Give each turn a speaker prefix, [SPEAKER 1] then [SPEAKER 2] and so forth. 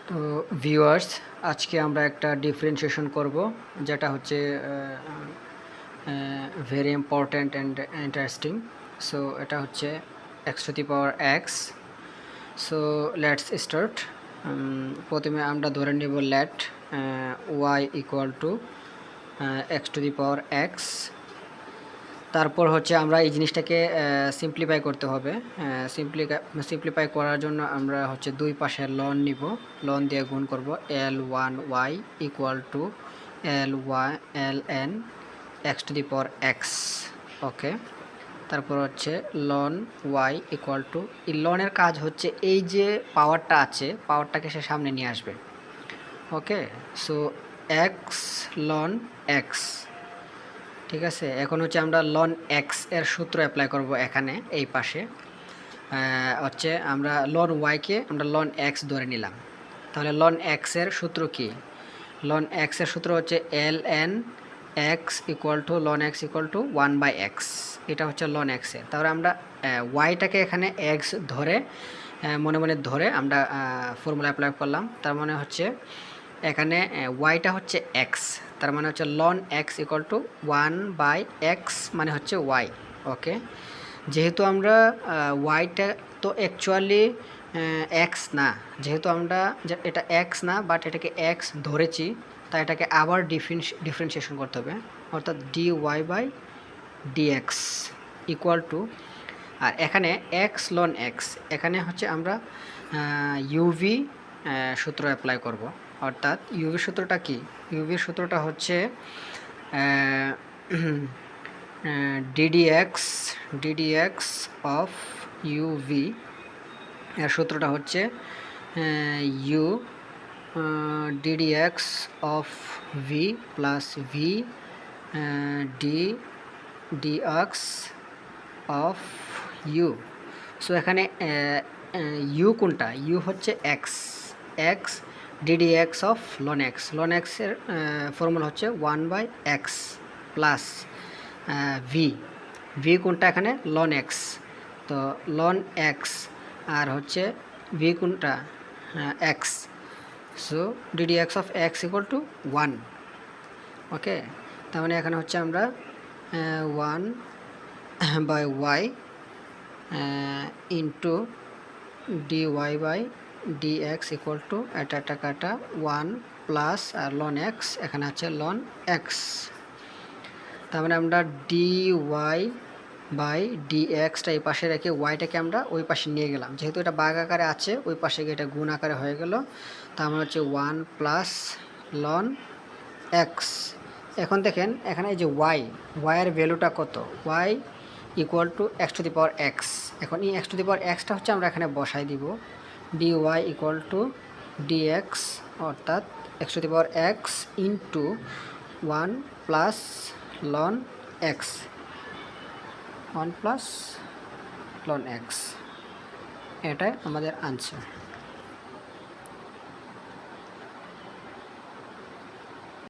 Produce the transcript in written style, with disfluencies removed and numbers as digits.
[SPEAKER 1] তো ভিউয়ার্স, আজকে আমরা একটা ডিফারেন্সিয়েশন করব, যেটা হচ্ছে very important and interesting. So এটা হচ্ছে x to the power x. So let's start. প্রথমে আমরা ধরে নেব let y equal to x to the power x. তারপর হচ্ছে আমরা এই জিনিসটাকে সিম্পলিফাই করতে হবে। সিম্পলিফাই করার জন্য আমরা হচ্ছে দুই পাশে লন নিব, লন দিয়ে গুণ করব। L1y equal to ln x to the power x. Okay, তারপর হচ্ছে লন ওয়াই ইকুয়াল টু, এই লনের কাজ হচ্ছে এই যে পাওয়ারটা আছে, পাওয়ারটাকে সে সামনে নিয়ে আসবে। ওকে, সো এক্স লন এক্স। ঠিক আছে, এখন হচ্ছে আমরা লন এক্স এর সূত্র অ্যাপ্লাই করব এখানে এই পাশে। হচ্ছে আমরা লন ওয়াইকে আমরা লন এক্স ধরে নিলাম। তাহলে লন এক্স এর সূত্র কি? লন এক্স এর সূত্র হচ্ছে ln x equal to ln x equal to 1/x। এটা হচ্ছে লন এক্স এর। তাহলে আমরা ওয়াইটাকে এখানে এক্স ধরে মনে মনে ধরে আমরা ফর্মুলা অ্যাপ্লাই করলাম। তার মানে হচ্ছে এখানে ওয়াইটা হচ্ছে এক্স, তার মানে হচ্ছে loan x equal to 1/x মানে হচ্ছে ওয়াই। ওকে, যেহেতু আমরা ওয়াইটা তো অ্যাকচুয়ালি এক্স না, যেহেতু আমরা এটা এক্স না বাট এটাকে এক্স ধরেছি, তাই এটাকে আবার ডিফারেন্সিয়েশন করতে হবে, অর্থাৎ dy/dx ইকুয়াল টু, আর এখানে এক্স লন এক্স, এখানে হচ্ছে আমরা ইউভি সূত্র অ্যাপ্লাই করব। অর্থাৎ ইউভি সূত্রটা কি? ইউভির সূত্রটা হচ্ছে ddx অফ ইউভি। এর সূত্রটা হচ্ছে u ddx of v plus v dx of u. So এখানে ইউ কোনটা? ইউ হচ্ছে x, x ddx of ln x. Ln এক্সের ফর্মুলা হচ্ছে 1/x প্লাস ভি, ভি কোনটা এখানে? Ln x. তো লন এক্স আর হচ্ছে ভি কোনটা? X. So ddx of x equal to 1। Okay, তার মানে এখানে হচ্ছে আমরা 1/y into dy/dx equal to এটা কাটা 1 প্লাস আর লন এক্স, এখানে আছে লন এক্স। তার মানে আমরা dy/dxটা এই পাশে রেখে ওয়াইটাকে আমরা ওই পাশে নিয়ে গেলাম, যেহেতু এটা ভাগ আকারে আছে ওই পাশে গিয়ে এটা গুণ আকারে হয়ে গেল। তার মানে হচ্ছে 1 প্লাস লন এক্স। এখন দেখেন এখানে এই যে ওয়াইয়ের ভ্যালুটা কত? Y equal to x to the power x. এখন এই এক্স টু দি পাওয়ার এক্সটা হচ্ছে আমরা এখানে বসাই দিব, dy ইকুয়াল টু dx, অর্থাৎ x to the power x into 1 plus ln x, 1 plus ln x. এটাই আমাদের আনসার।